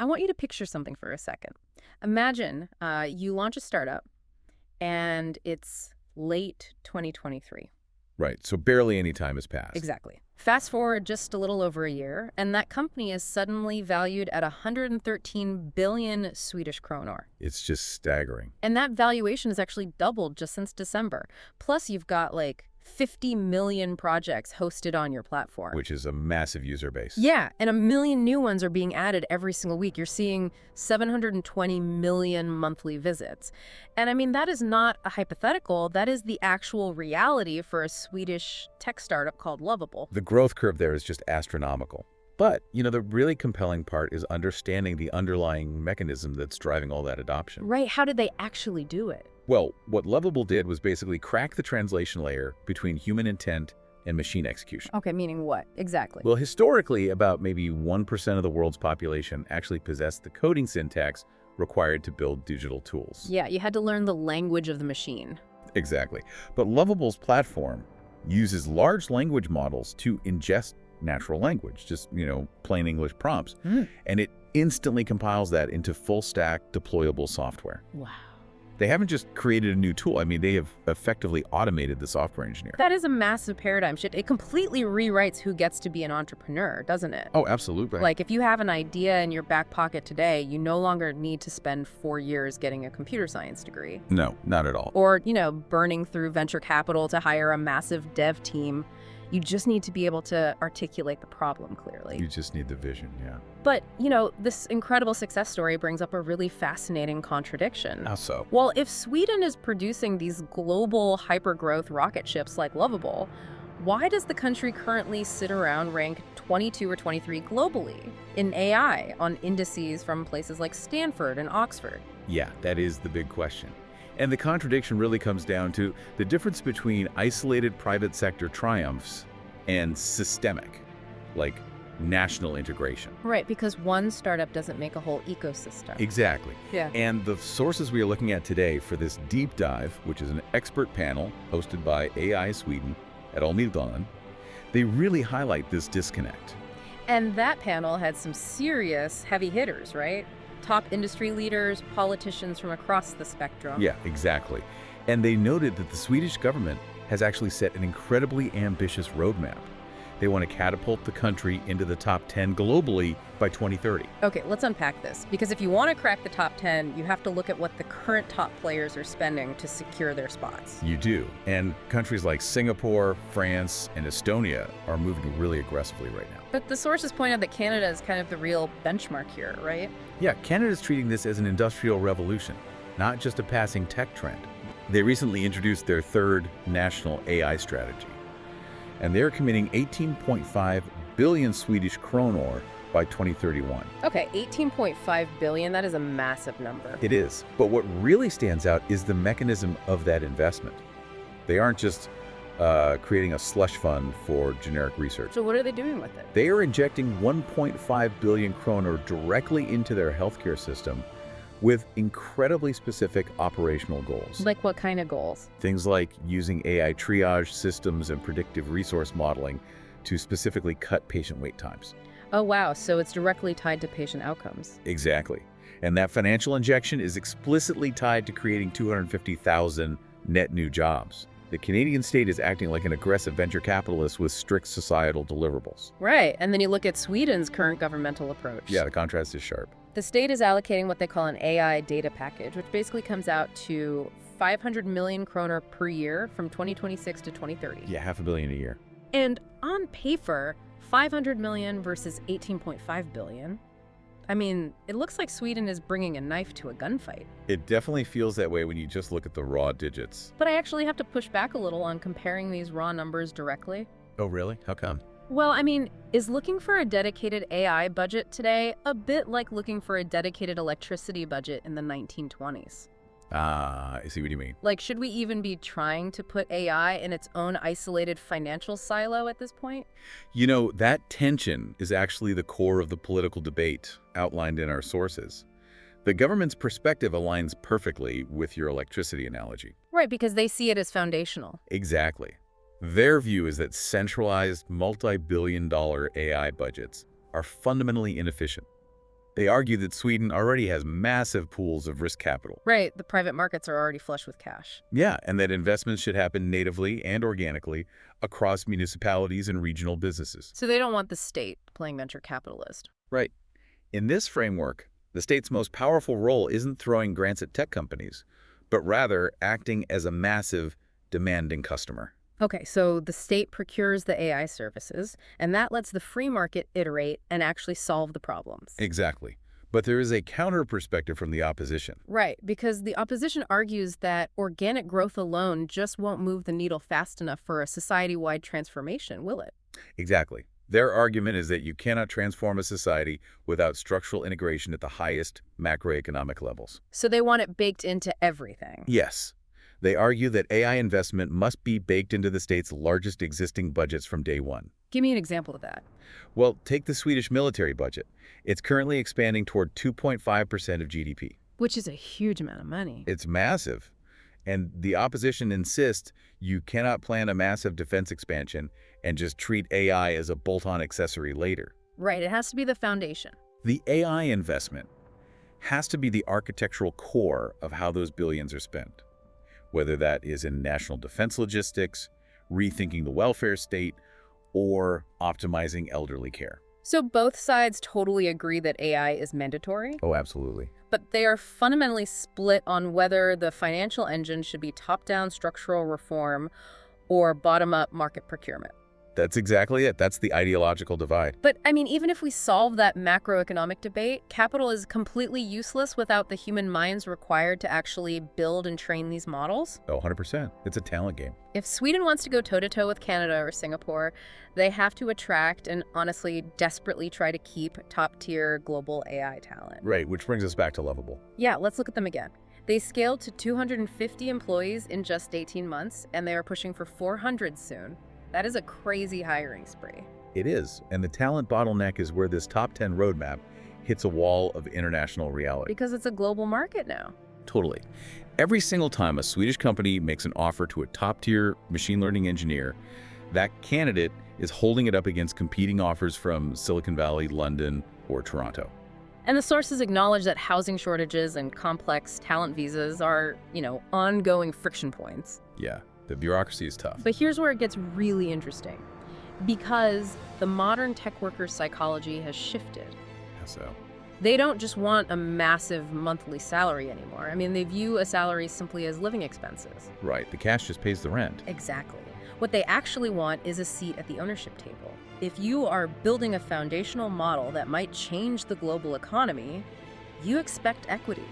I want you to picture something for a second. Imagine you launch a startup and it's late 2023. Right, so barely any time has passed. Exactly. Fast forward just a little over a year, and that company is suddenly valued at 113 billion Swedish kronor. It's just staggering. And that valuation has actually doubled just since December. Plus, you've got like 50 million projects hosted on your platform. Which is a massive user base. Yeah, and a million new ones are being added every single week. You're seeing 720 million monthly visits. And I mean, that is not a hypothetical. That is the actual reality for a Swedish tech startup called Lovable. The growth curve there is just astronomical. But, the really compelling part is understanding the underlying mechanism that's driving all that adoption. Right, how did they actually do it? Well, what Lovable did was basically crack the translation layer between human intent and machine execution. Okay, meaning what? Exactly. Well, historically, about maybe 1% of the world's population actually possessed the coding syntax required to build digital tools. Yeah, you had to learn the language of the machine. Exactly. But Lovable's platform uses large language models to ingest natural language, just, plain English prompts. And it instantly compiles that into full-stack deployable software. Wow. They haven't just created a new tool. I mean, they have effectively automated the software engineer. That is a massive paradigm shift. It completely rewrites who gets to be an entrepreneur, doesn't it? Oh, absolutely. Like, if you have an idea in your back pocket today, you no longer need to spend 4 years getting a computer science degree. No, not at all. Or, burning through venture capital to hire a massive dev team. You just need to be able to articulate the problem clearly. You just need the vision, yeah. But, this incredible success story brings up a really fascinating contradiction. How so? Well, if Sweden is producing these global hypergrowth rocket ships like Lovable, why does the country currently sit around rank 22 or 23 globally in AI on indices from places like Stanford and Oxford? Yeah, that is the big question. And the contradiction really comes down to the difference between isolated private sector triumphs and systemic, like national integration. Right, because one startup doesn't make a whole ecosystem. Exactly. Yeah. And the sources we are looking at today for this deep dive, which is an expert panel hosted by AI Sweden at Almadalen, they really highlight this disconnect. And that panel had some serious heavy hitters, right? Top industry leaders, politicians from across the spectrum. Yeah, exactly. And they noted that the Swedish government has actually set an incredibly ambitious roadmap. They want to catapult the country into the top 10 globally by 2030. Okay, let's unpack this. Because if you want to crack the top 10, you have to look at what the current top players are spending to secure their spots. You do. And countries like Singapore, France, and Estonia are moving really aggressively right now. But the sources point out that Canada is kind of the real benchmark here, right? Yeah, Canada's treating this as an industrial revolution, not just a passing tech trend. They recently introduced their third national AI strategy, and they're committing 18.5 billion Swedish kronor by 2031. Okay, 18.5 billion, that is a massive number. It is. But what really stands out is the mechanism of that investment. They aren't just creating a slush fund for generic research. So what are they doing with it? They are injecting 1.5 billion kronor directly into their healthcare system with incredibly specific operational goals. Like what kind of goals? Things like using AI triage systems and predictive resource modeling to specifically cut patient wait times. Oh, wow. So it's directly tied to patient outcomes. Exactly. And that financial injection is explicitly tied to creating 250,000 net new jobs. The Canadian state is acting like an aggressive venture capitalist with strict societal deliverables. Right. And then you look at Sweden's current governmental approach. Yeah, the contrast is sharp. The state is allocating what they call an AI data package, which basically comes out to 500 million kronor per year from 2026 to 2030. Yeah, $500 million a year. And on paper, 500 million versus 18.5 billion. I mean, it looks like Sweden is bringing a knife to a gunfight. It definitely feels that way when you just look at the raw digits. But I actually have to push back a little on comparing these raw numbers directly. Oh, really? How come? Well, I mean, is looking for a dedicated AI budget today a bit like looking for a dedicated electricity budget in the 1920s? I see what you mean. Like, should we even be trying to put AI in its own isolated financial silo at this point? That tension is actually the core of the political debate outlined in our sources. The government's perspective aligns perfectly with your electricity analogy. Right, because they see it as foundational. Exactly. Their view is that centralized, multi-billion-dollar AI budgets are fundamentally inefficient. They argue that Sweden already has massive pools of risk capital. Right, the private markets are already flush with cash. Yeah, and that investments should happen natively and organically across municipalities and regional businesses. So they don't want the state playing venture capitalist. Right. In this framework, the state's most powerful role isn't throwing grants at tech companies, but rather acting as a massive, demanding customer. Okay, so the state procures the AI services, and that lets the free market iterate and actually solve the problems. Exactly. But there is a counter perspective from the opposition. Right, because the opposition argues that organic growth alone just won't move the needle fast enough for a society-wide transformation, will it? Exactly. Their argument is that you cannot transform a society without structural integration at the highest macroeconomic levels. So they want it baked into everything. Yes. They argue that AI investment must be baked into the state's largest existing budgets from day one. Give me an example of that. Well, take the Swedish military budget. It's currently expanding toward 2.5% of GDP. Which is a huge amount of money. It's massive. And the opposition insists you cannot plan a massive defense expansion and just treat AI as a bolt-on accessory later. Right, it has to be the foundation. The AI investment has to be the architectural core of how those billions are spent, whether that is in national defense logistics, rethinking the welfare state, or optimizing elderly care. So both sides totally agree that AI is mandatory, Oh, absolutely. but they are fundamentally split on whether the financial engine should be top-down structural reform or bottom-up market procurement. That's exactly it. That's the ideological divide. But, I mean, even if we solve that macroeconomic debate, capital is completely useless without the human minds required to actually build and train these models. Oh, 100%. It's a talent game. If Sweden wants to go toe-to-toe with Canada or Singapore, they have to attract and honestly desperately try to keep top-tier global AI talent. Right, which brings us back to Lovable. Yeah, let's look at them again. They scaled to 250 employees in just 18 months, and they are pushing for 400 soon. That is a crazy hiring spree. It is, and the talent bottleneck is where this top 10 roadmap hits a wall of international reality. Because it's a global market now. Totally. Every single time a Swedish company makes an offer to a top-tier machine learning engineer, that candidate is holding it up against competing offers from Silicon Valley, London, or Toronto. And the sources acknowledge that housing shortages and complex talent visas are, ongoing friction points. Yeah, the bureaucracy is tough. But here's where it gets really interesting. Because the modern tech worker's psychology has shifted. How so? They don't just want a massive monthly salary anymore. I mean, they view a salary simply as living expenses. Right, the cash just pays the rent. Exactly. What they actually want is a seat at the ownership table. If you are building a foundational model that might change the global economy, you expect equity.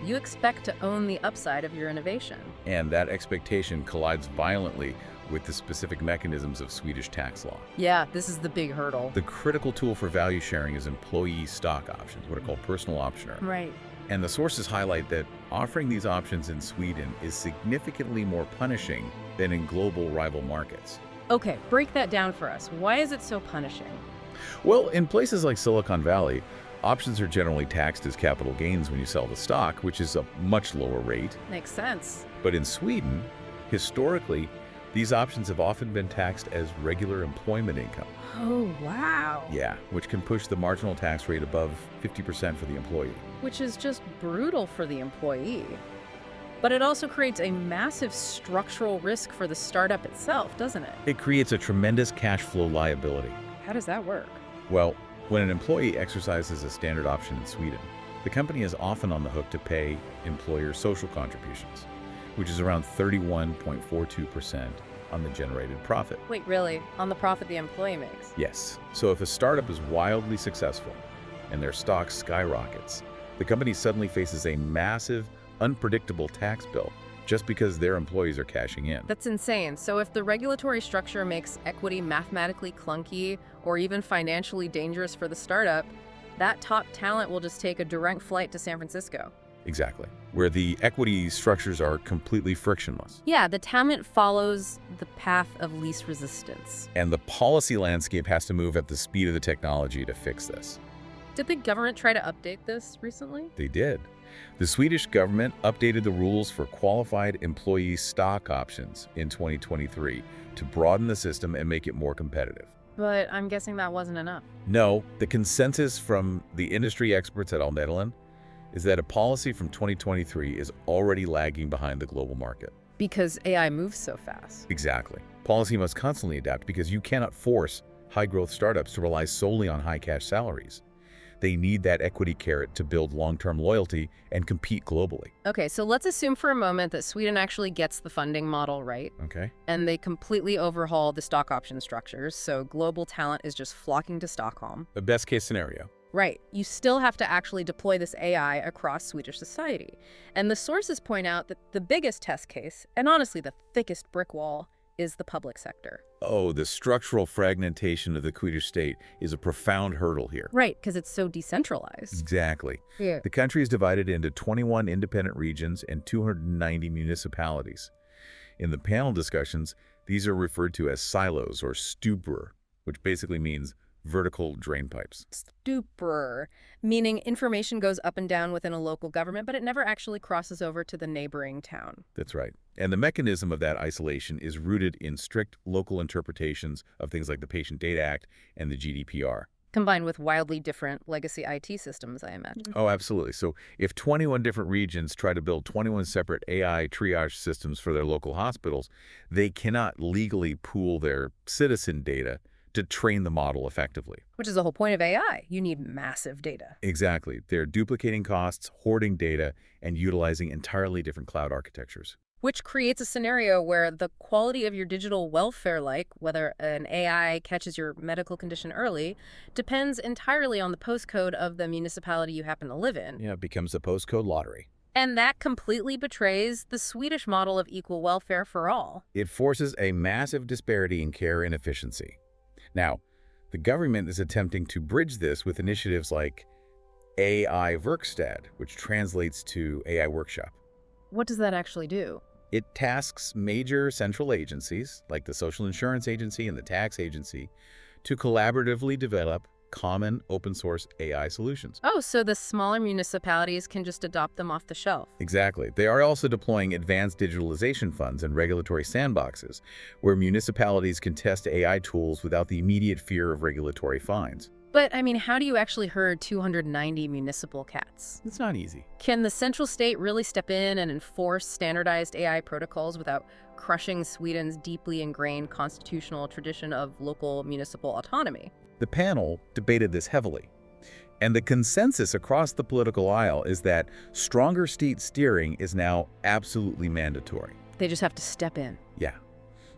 You expect to own the upside of your innovation. And that expectation collides violently with the specific mechanisms of Swedish tax law. Yeah, this is the big hurdle. The critical tool for value sharing is employee stock options, what are called personal optioner. Right. And the sources highlight that offering these options in Sweden is significantly more punishing than in global rival markets. Okay, break that down for us. Why is it so punishing? Well, in places like Silicon Valley, options are generally taxed as capital gains when you sell the stock, which is a much lower rate. Makes sense. But in Sweden, historically, these options have often been taxed as regular employment income. Oh, wow. Yeah, which can push the marginal tax rate above 50% for the employee. Which is just brutal for the employee. But it also creates a massive structural risk for the startup itself, doesn't it? It creates a tremendous cash flow liability. How does that work? Well, when an employee exercises a standard option in Sweden, the company is often on the hook to pay employer social contributions, which is around 31.42% on the generated profit. Wait, really? On the profit the employee makes? Yes. So if a startup is wildly successful and their stock skyrockets, the company suddenly faces a massive, unpredictable tax bill just because their employees are cashing in. That's insane. So if the regulatory structure makes equity mathematically clunky or even financially dangerous for the startup, that top talent will just take a direct flight to San Francisco. Exactly. Where the equity structures are completely frictionless. Yeah, the talent follows the path of least resistance. And the policy landscape has to move at the speed of the technology to fix this. Did the government try to update this recently? They did. The Swedish government updated the rules for qualified employee stock options in 2023 to broaden the system and make it more competitive. But I'm guessing that wasn't enough. No, the consensus from the industry experts at Almadalen is that a policy from 2023 is already lagging behind the global market. Because AI moves so fast. Exactly. Policy must constantly adapt because you cannot force high-growth startups to rely solely on high-cash salaries. They need that equity carrot to build long-term loyalty and compete globally. Okay, so let's assume for a moment that Sweden actually gets the funding model right. Okay. And they completely overhaul the stock option structures, so global talent is just flocking to Stockholm. The best case scenario. Right. You still have to actually deploy this AI across Swedish society. And the sources point out that the biggest test case, and honestly the thickest brick wall, is the public sector. Oh, the structural fragmentation of the Swedish state is a profound hurdle here. Right, because it's so decentralized. Exactly. Yeah. The country is divided into 21 independent regions and 290 municipalities. In the panel discussions, these are referred to as silos or stupor, which basically means vertical drain pipes. Stupor, meaning information goes up and down within a local government, but it never actually crosses over to the neighboring town. That's right. And the mechanism of that isolation is rooted in strict local interpretations of things like the Patient Data Act and the GDPR. Combined with wildly different legacy IT systems, I imagine. Oh, absolutely. So if 21 different regions try to build 21 separate AI triage systems for their local hospitals, they cannot legally pool their citizen data to train the model effectively. Which is the whole point of AI. You need massive data. Exactly. They're duplicating costs, hoarding data, and utilizing entirely different cloud architectures. Which creates a scenario where the quality of your digital welfare, like whether an AI catches your medical condition early, depends entirely on the postcode of the municipality you happen to live in. Yeah, it becomes a postcode lottery. And that completely betrays the Swedish model of equal welfare for all. It forces a massive disparity in care and efficiency. Now, the government is attempting to bridge this with initiatives like AI Verkstad, which translates to AI Workshop. What does that actually do? It tasks major central agencies, like the Social Insurance Agency and the Tax Agency, to collaboratively develop common open-source AI solutions. Oh, so the smaller municipalities can just adopt them off the shelf. Exactly. They are also deploying advanced digitalization funds and regulatory sandboxes, where municipalities can test AI tools without the immediate fear of regulatory fines. But, I mean, how do you actually herd 290 municipal cats? It's not easy. Can the central state really step in and enforce standardized AI protocols without crushing Sweden's deeply ingrained constitutional tradition of local municipal autonomy? The panel debated this heavily, and the consensus across the political aisle is that stronger state steering is now absolutely mandatory. They just have to step in. Yeah.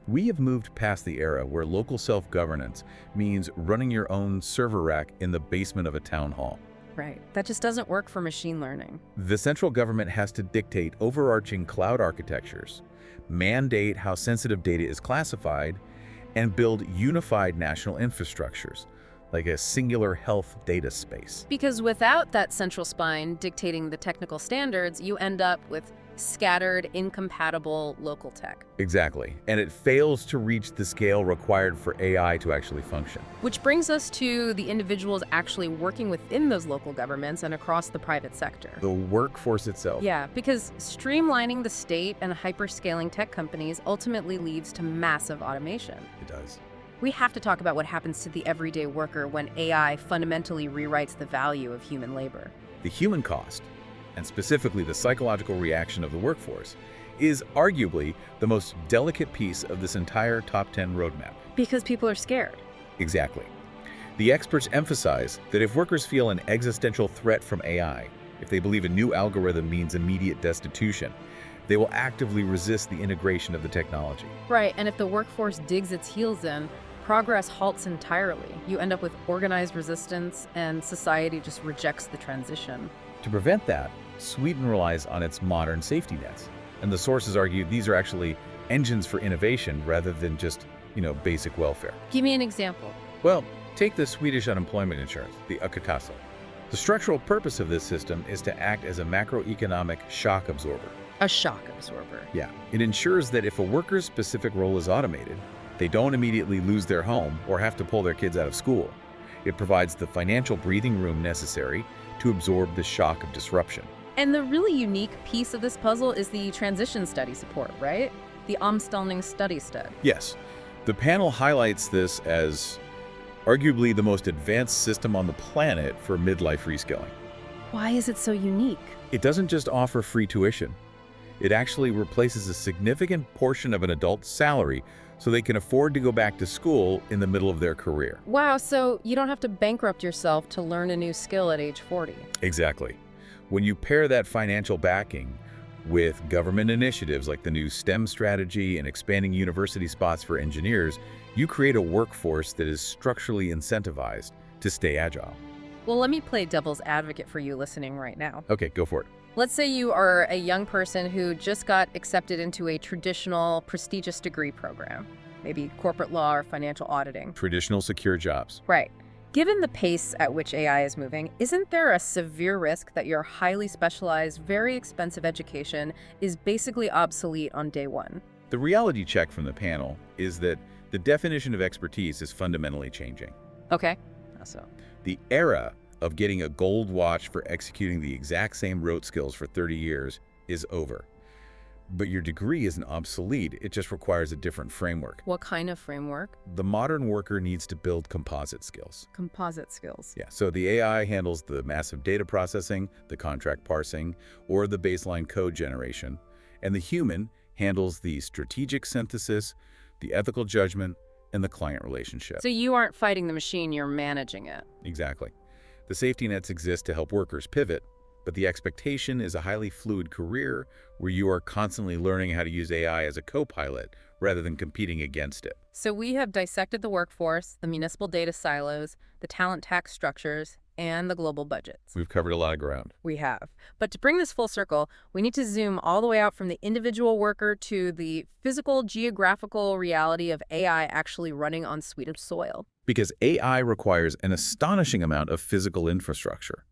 We have moved past the era where local self-governance means running your own server rack in the basement of a town hall. Right. That just doesn't work for machine learning. The central government has to dictate overarching cloud architectures, mandate how sensitive data is classified, and build unified national infrastructures, like a singular health data space. Because without that central spine dictating the technical standards, you end up with scattered, incompatible local tech. Exactly. And it fails to reach the scale required for AI to actually function. Which brings us to the individuals actually working within those local governments and across the private sector. The workforce itself. Yeah, because streamlining the state and hyperscaling tech companies ultimately leads to massive automation. It does. We have to talk about what happens to the everyday worker when AI fundamentally rewrites the value of human labor. The human cost, and specifically the psychological reaction of the workforce, is arguably the most delicate piece of this entire top 10 roadmap. Because people are scared. Exactly. The experts emphasize that if workers feel an existential threat from AI, if they believe a new algorithm means immediate destitution, they will actively resist the integration of the technology. Right, and if the workforce digs its heels in, progress halts entirely. You end up with organized resistance, and society just rejects the transition. To prevent that, Sweden relies on its modern safety nets. And the sources argue these are actually engines for innovation rather than just, basic welfare. Give me an example. Well, take the Swedish unemployment insurance, the a-kassa. The structural purpose of this system is to act as a macroeconomic shock absorber. A shock absorber. Yeah. It ensures that if a worker's specific role is automated, they don't immediately lose their home or have to pull their kids out of school. It provides the financial breathing room necessary to absorb the shock of disruption. And the really unique piece of this puzzle is the transition study support, right? The omställning study stud. Yes. The panel highlights this as arguably the most advanced system on the planet for midlife reskilling. Why is it so unique? It doesn't just offer free tuition. It actually replaces a significant portion of an adult's salary so they can afford to go back to school in the middle of their career. Wow, so you don't have to bankrupt yourself to learn a new skill at age 40. Exactly. When you pair that financial backing with government initiatives like the new STEM strategy and expanding university spots for engineers, you create a workforce that is structurally incentivized to stay agile. Well, let me play devil's advocate for you listening right now. Okay, go for it. Let's say you are a young person who just got accepted into a traditional, prestigious degree program, maybe corporate law or financial auditing. Traditional secure jobs. Right. Given the pace at which AI is moving, isn't there a severe risk that your highly specialized, very expensive education is basically obsolete on day one? The reality check from the panel is that the definition of expertise is fundamentally changing. Okay. How so? The era of getting a gold watch for executing the exact same rote skills for 30 years is over. But your degree isn't obsolete, it just requires a different framework. What kind of framework? The modern worker needs to build composite skills. Composite skills. Yeah, so the AI handles the massive data processing, the contract parsing, or the baseline code generation, and the human handles the strategic synthesis, the ethical judgment, and the client relationship. So you aren't fighting the machine, you're managing it. Exactly. The safety nets exist to help workers pivot, but the expectation is a highly fluid career where you are constantly learning how to use AI as a co-pilot rather than competing against it. So we have dissected the workforce, the municipal data silos, the talent tax structures, and the global budgets. We've covered a lot of ground. We have. But to bring this full circle, we need to zoom all the way out from the individual worker to the physical, geographical reality of AI actually running on Swedish soil. Because AI requires an astonishing amount of physical infrastructure.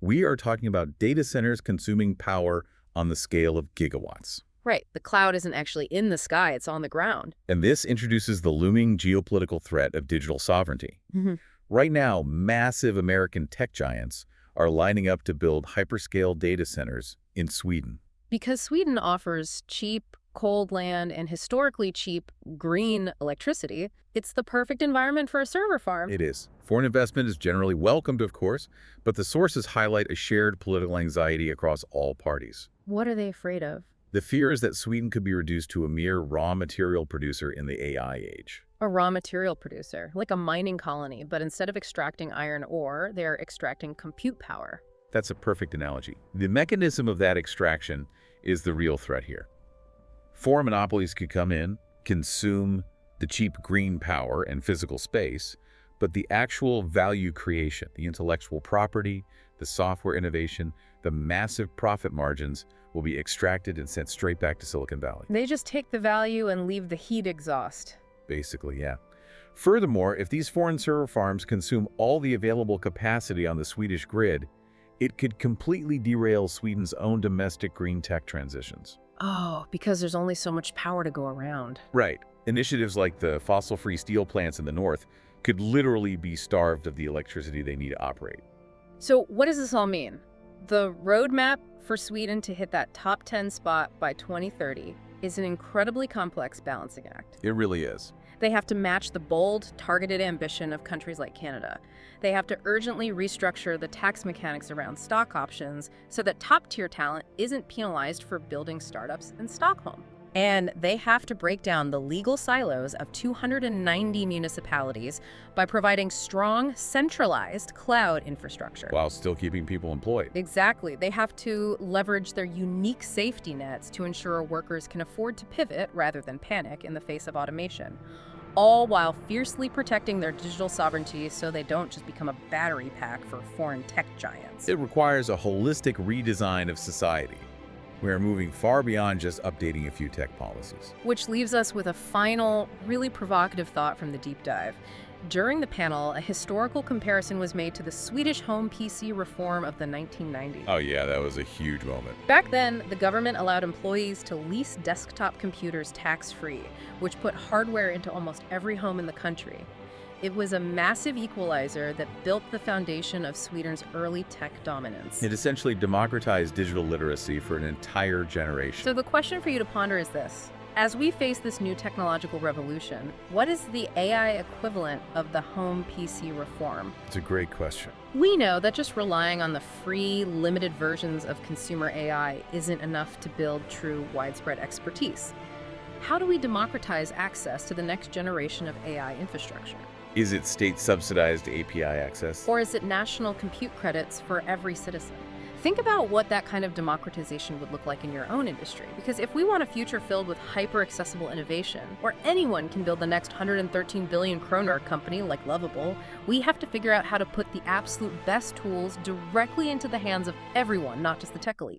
We are talking about data centers consuming power on the scale of gigawatts. Right. The cloud isn't actually in the sky, it's on the ground. And this introduces the looming geopolitical threat of digital sovereignty. Right now, massive American tech giants are lining up to build hyperscale data centers in Sweden. Because Sweden offers cheap, cold land and historically cheap green electricity, it's the perfect environment for a server farm. It is. Foreign investment is generally welcomed, of course, but the sources highlight a shared political anxiety across all parties. What are they afraid of? The fear is that Sweden could be reduced to a mere raw material producer in the AI age. A raw material producer, like a mining colony, but instead of extracting iron ore, they're extracting compute power. That's a perfect analogy. The mechanism of that extraction is the real threat here. Foreign monopolies could come in, consume the cheap green power and physical space, but the actual value creation, the intellectual property, the software innovation, the massive profit margins will be extracted and sent straight back to Silicon Valley. They just take the value and leave the heat exhaust. Basically, yeah. Furthermore, if these foreign server farms consume all the available capacity on the Swedish grid, it could completely derail Sweden's own domestic green tech transitions. Oh, because there's only so much power to go around. Right. Initiatives like the fossil-free steel plants in the north could literally be starved of the electricity they need to operate. So what does this all mean? The roadmap for Sweden to hit that top 10 spot by 2030 is an incredibly complex balancing act. It really is. They have to match the bold, targeted ambition of countries like Canada. They have to urgently restructure the tax mechanics around stock options so that top-tier talent isn't penalized for building startups in Stockholm. And they have to break down the legal silos of 290 municipalities by providing strong, centralized cloud infrastructure. While still keeping people employed. Exactly. They have to leverage their unique safety nets to ensure workers can afford to pivot rather than panic in the face of automation, all while fiercely protecting their digital sovereignty so they don't just become a battery pack for foreign tech giants. It requires a holistic redesign of society. We are moving far beyond just updating a few tech policies. Which leaves us with a final, really provocative thought from the deep dive. During the panel, a historical comparison was made to the Swedish home PC reform of the 1990s. Oh yeah, that was a huge moment. Back then, the government allowed employees to lease desktop computers tax-free, which put hardware into almost every home in the country. It was a massive equalizer that built the foundation of Sweden's early tech dominance. It essentially democratized digital literacy for an entire generation. So the question for you to ponder is this. As we face this new technological revolution, what is the AI equivalent of the home PC reform? It's a great question. We know that just relying on the free, limited versions of consumer AI isn't enough to build true, widespread expertise. How do we democratize access to the next generation of AI infrastructure? Is it state-subsidized API access? Or is it national compute credits for every citizen? Think about what that kind of democratization would look like in your own industry. Because if we want a future filled with hyper-accessible innovation, where anyone can build the next 113 billion kroner company like Lovable, we have to figure out how to put the absolute best tools directly into the hands of everyone, not just the tech elite.